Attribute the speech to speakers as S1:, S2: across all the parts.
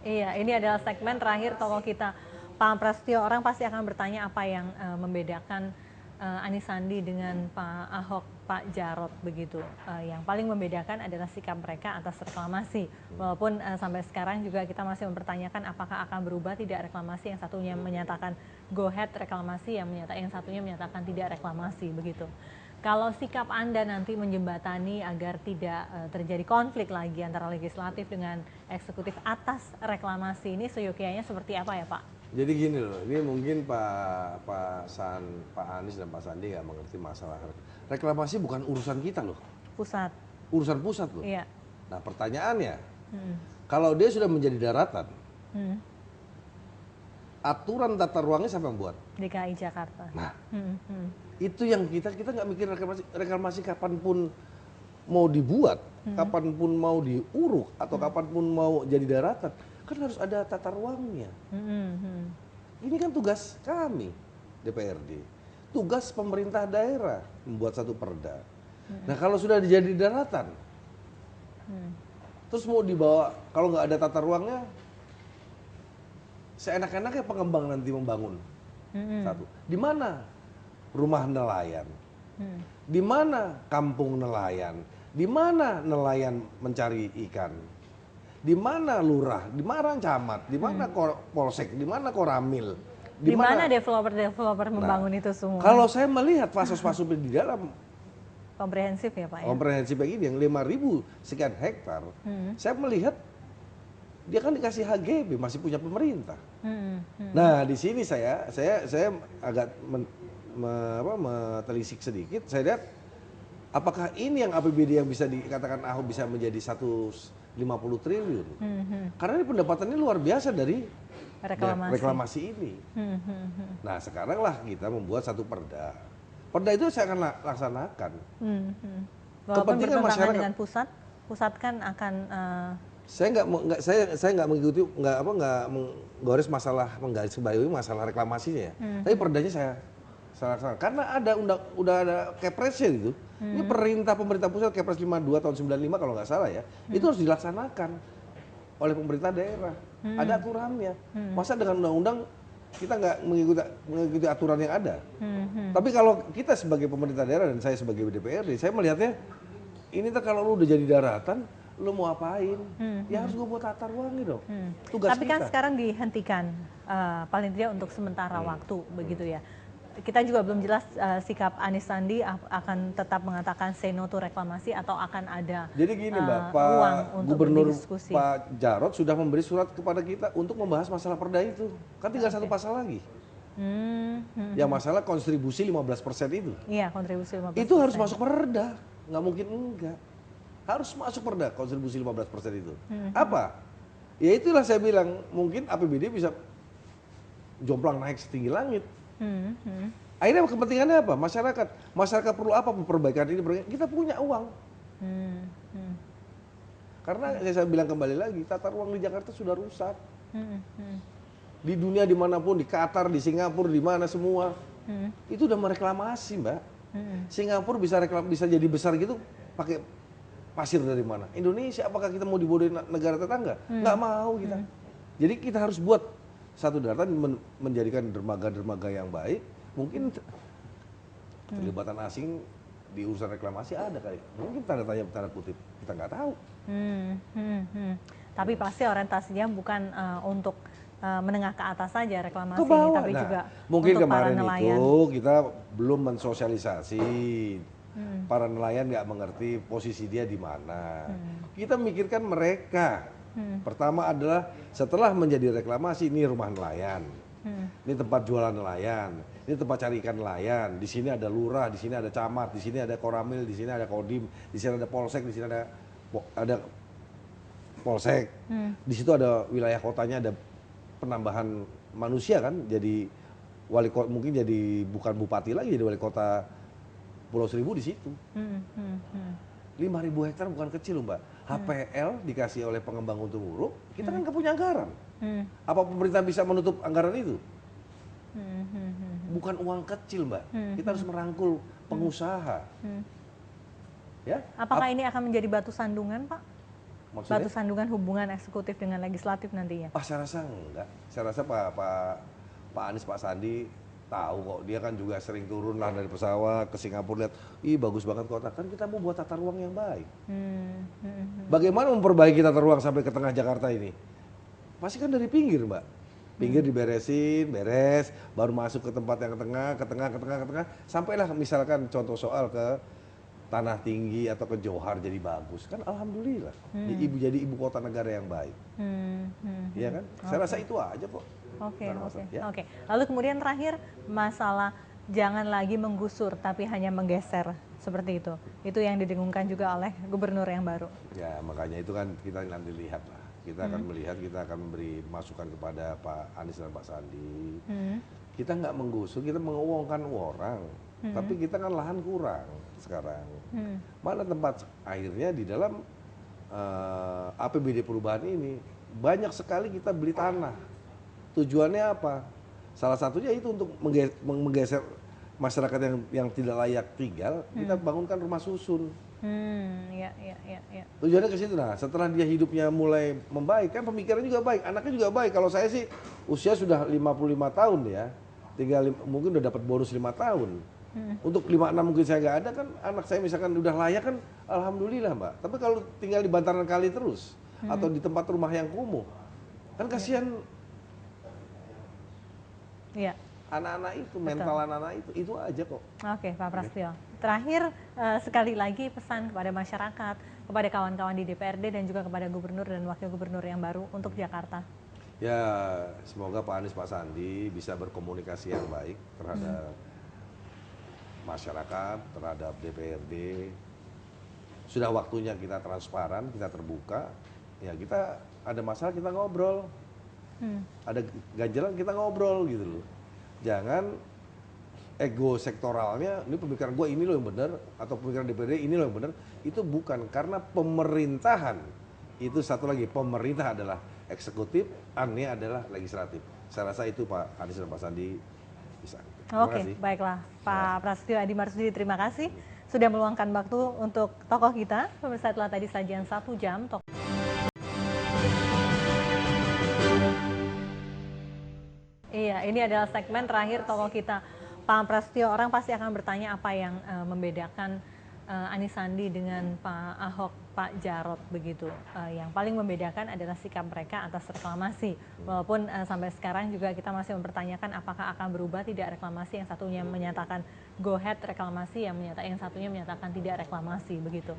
S1: Iya, ini adalah segmen terakhir toko kita. Pak Prasetyo, orang pasti akan bertanya apa yang membedakan Anies Sandi dengan Pak Ahok, Pak Jarot begitu. Yang paling membedakan adalah sikap mereka atas reklamasi. Walaupun sampai sekarang juga kita masih mempertanyakan apakah akan berubah tidak reklamasi. Yang satunya menyatakan go ahead reklamasi, yang satunya menyatakan tidak reklamasi begitu. Kalau sikap Anda nanti menjembatani agar tidak terjadi konflik lagi antara legislatif dengan eksekutif atas reklamasi ini, seyogianya seperti apa ya Pak?
S2: Jadi gini loh, ini mungkin Pak Anies dan Pak Sandi nggak mengerti masalah reklamasi bukan urusan kita loh,
S1: Pusat.
S2: urusan pusat loh.
S1: Iya.
S2: Nah pertanyaannya, kalau dia sudah menjadi daratan,
S1: Hmm.
S2: aturan tata ruangnya siapa yang buat?
S1: DKI Jakarta.
S2: Nah
S1: Hmm.
S2: itu yang kita nggak mikir reklamasi kapanpun mau dibuat, kapanpun mau diuruk atau kapanpun mau jadi daratan, kan harus ada tata ruangnya. Ini kan tugas kami DPRD, tugas pemerintah daerah membuat satu perda. Nah kalau sudah jadi daratan, terus mau dibawa, kalau nggak ada tata ruangnya, seenak-enaknya pengembang nanti membangun. Satu, di mana rumah nelayan, di mana kampung nelayan, di mana nelayan mencari ikan, di mana lurah, di mana camat, di mana polsek, di mana koramil,
S1: Di mana developer membangun itu semua?
S2: Kalau saya melihat fasos-fasos di dalam
S1: Komprehensif ya Pak ya?
S2: komprehensif kayak gini yang 5.000 sekian hektar, saya melihat dia kan dikasih HGB, masih punya pemerintah. Nah di sini saya agak telisik sedikit. Saya lihat apakah ini yang APBD yang bisa dikatakan Ahok bisa menjadi 150 triliun? Karena ini pendapatannya luar biasa dari reklamasi ini. Nah sekarang lah kita membuat satu perda. Perda itu saya akan laksanakan.
S1: Walaupun bertentangan dengan pusat kan akan
S2: saya nggak mengikuti nggak menggaris menggarisbawahi masalah reklamasinya ya. Tapi perdanya saya laksanakan karena udah ada Kepresnya gitu. Ini perintah pemerintah pusat Kepres 52 tahun 95 kalau nggak salah ya. Itu harus dilaksanakan oleh pemerintah daerah. Ada aturannya. Masa dengan undang-undang kita nggak mengikuti aturan yang ada. Tapi kalau kita sebagai pemerintah daerah dan saya sebagai DPRD, saya melihatnya ini kalau lu udah jadi daratan, lu mau apain? Ya harus gue buat tata ruangnya dong. Tugas
S1: Tapi
S2: kita.
S1: kan sekarang dihentikan paling tidak untuk sementara waktu begitu ya. Kita juga belum jelas sikap Anies Sandi akan tetap mengatakan say no to reklamasi atau akan ada
S2: Jadi gini Mbak,
S1: ruang
S2: Pak
S1: untuk
S2: Gubernur
S1: berdiskusi.
S2: Pak Jarot sudah memberi surat kepada kita untuk membahas masalah perda itu. Kan tinggal satu pasal lagi. Yang masalah kontribusi 15% itu.
S1: Iya, kontribusi 15%.
S2: Itu harus masuk perda, nggak mungkin enggak. Harus masuk perda kontribusi 15% itu. Apa? Ya itulah saya bilang, mungkin APBD bisa jomplang naik setinggi langit. Akhirnya kepentingannya apa? Masyarakat perlu apa perbaikan ini? Kita punya uang. Karena saya bilang kembali lagi, tata ruang di Jakarta sudah rusak. Di dunia dimanapun, di Qatar, di Singapura, di mana semua, itu udah mereklamasi Mbak. Singapura bisa jadi besar gitu pakai pasir dari mana? Indonesia, apakah kita mau dibodohin negara tetangga? Nggak mau kita. Jadi kita harus buat satu daratan menjadikan dermaga-dermaga yang baik. Mungkin keterlibatan asing di urusan reklamasi ada kali. Mungkin tanda kutip, kita nggak tahu.
S1: Tapi pasti orientasinya bukan untuk menengah ke atas saja reklamasi
S2: Ke bawah.
S1: ini, tapi juga
S2: mungkin
S1: untuk
S2: kemarin
S1: para nelayan.
S2: itu kita belum mensosialisasi. Para nelayan nggak mengerti posisi dia di mana. Kita mikirkan mereka. Pertama adalah setelah menjadi reklamasi, ini rumah nelayan, ini tempat jualan nelayan, ini tempat cari ikan nelayan. Di sini ada lurah, di sini ada camat, di sini ada koramil, di sini ada kodim, di sini ada polsek, di sini ada polsek. Di situ ada wilayah kotanya, ada penambahan manusia kan, jadi wali kota mungkin jadi bukan bupati lagi, jadi wali kota Pulau Seribu di situ. 5.000 hektar bukan kecil loh Mbak. HPL dikasih oleh pengembang untuk uruk, kita kan nggak punya anggaran. Apa pemerintah bisa menutup anggaran itu? Bukan uang kecil Mbak. Kita harus merangkul pengusaha. Ya?
S1: Apakah ini akan menjadi batu sandungan Pak?
S2: Maksudnya?
S1: batu sandungan hubungan eksekutif dengan legislatif nantinya?
S2: Saya rasa enggak. Saya rasa Pak Anies, Pak Sandi tahu kok. Dia kan juga sering turun lah dari pesawat ke Singapura, lihat, ih bagus banget kota. Kan kita mau buat tata ruang yang baik. Bagaimana memperbaiki tata ruang sampai ke tengah Jakarta ini? Pasti kan dari pinggir, Mbak. Pinggir diberesin, beres, baru masuk ke tempat yang ke tengah, sampailah misalkan contoh soal ke Tanah Tinggi atau ke Johar jadi bagus. Kan alhamdulillah, jadi ibu kota negara yang baik. Iya kan? Saya rasa itu aja kok.
S1: Oke,
S2: Nggak ada
S1: oke,
S2: masalah, ya.
S1: oke. Lalu kemudian terakhir masalah jangan lagi menggusur tapi hanya menggeser seperti itu. Itu yang didengungkan juga oleh gubernur yang baru.
S2: Ya makanya itu kan kita nanti lihat lah. Kita akan melihat, kita akan memberi masukan kepada Pak Anies dan Pak Sandi. Kita nggak menggusur, kita menguangkan orang. Tapi kita kan lahan kurang sekarang. Mana tempat akhirnya di dalam APBD perubahan ini banyak sekali kita beli tanah. Tujuannya apa? Salah satunya itu untuk menggeser masyarakat yang tidak layak tinggal, kita bangunkan rumah susun.
S1: Ya, ya, ya, ya.
S2: Tujuannya ke situ. Nah, setelah dia hidupnya mulai membaik, kan pemikirannya juga baik, anaknya juga baik. Kalau saya sih usia sudah 55 tahun ya, tinggal mungkin udah dapat bonus 5 tahun. Untuk 56 mungkin saya nggak ada kan, anak saya misalkan udah layak kan, alhamdulillah Mbak. Tapi kalau tinggal di bantaran kali terus, atau di tempat rumah yang kumuh, kan kasihan
S1: Ya.
S2: anak-anak itu, mental anak-anak itu aja kok.
S1: Oke, Pak Prasetyo. Terakhir, sekali lagi pesan kepada masyarakat, kepada kawan-kawan di DPRD dan juga kepada gubernur dan wakil gubernur yang baru untuk Jakarta.
S2: Ya, semoga Pak Anies, Pak Sandi bisa berkomunikasi yang baik terhadap masyarakat, terhadap DPRD. Sudah waktunya kita transparan, kita terbuka. Ya, kita ada masalah kita ngobrol. Ada ganjalan kita ngobrol gitu loh. Jangan ego sektoralnya, ini pemikiran gue ini loh yang benar, atau pemikiran DPRD ini loh yang benar. Itu bukan, karena pemerintahan itu satu lagi, pemerintah adalah eksekutif, aneh adalah legislatif. Saya rasa itu Pak Anies dan Pak Sandi bisa. Terima kasih.
S1: Oke, baiklah Pak Prasetyo Adi Marsudi, terima kasih sudah meluangkan waktu untuk tokoh kita. Pemirsa, telah tadi sajian 1 jam. Iya, ini adalah segmen terakhir tokoh kita, Pak Prasetyo. Orang pasti akan bertanya apa yang membedakan Anies Sandi dengan Pak Ahok, Pak Jarot begitu. Yang paling membedakan adalah sikap mereka atas reklamasi. Walaupun sampai sekarang juga kita masih mempertanyakan apakah akan berubah tidak reklamasi. Yang satunya menyatakan go ahead reklamasi, yang satunya menyatakan tidak reklamasi begitu.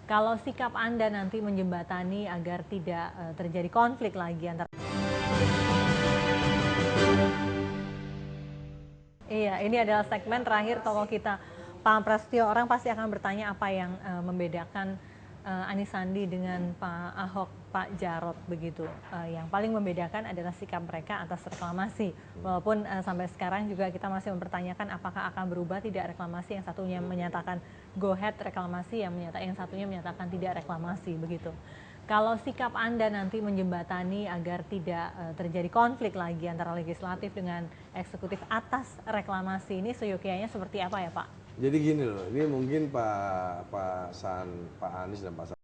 S1: Kalau sikap Anda nanti menjembatani agar tidak terjadi konflik lagi antara. Iya, ini adalah segmen terakhir tokoh kita, Pak Prasetyo. Orang pasti akan bertanya apa yang membedakan Anies Sandi dengan Pak Ahok, Pak Jarot begitu. Yang paling membedakan adalah sikap mereka atas reklamasi. Walaupun sampai sekarang juga kita masih mempertanyakan apakah akan berubah tidak reklamasi. Yang satunya menyatakan go ahead reklamasi, yang satunya menyatakan tidak reklamasi begitu. Kalau sikap Anda nanti menjembatani agar tidak terjadi konflik lagi antara legislatif dengan eksekutif atas reklamasi ini, seyogyanya seperti apa ya Pak?
S2: Jadi gini loh, ini mungkin Pak Anies dan Pak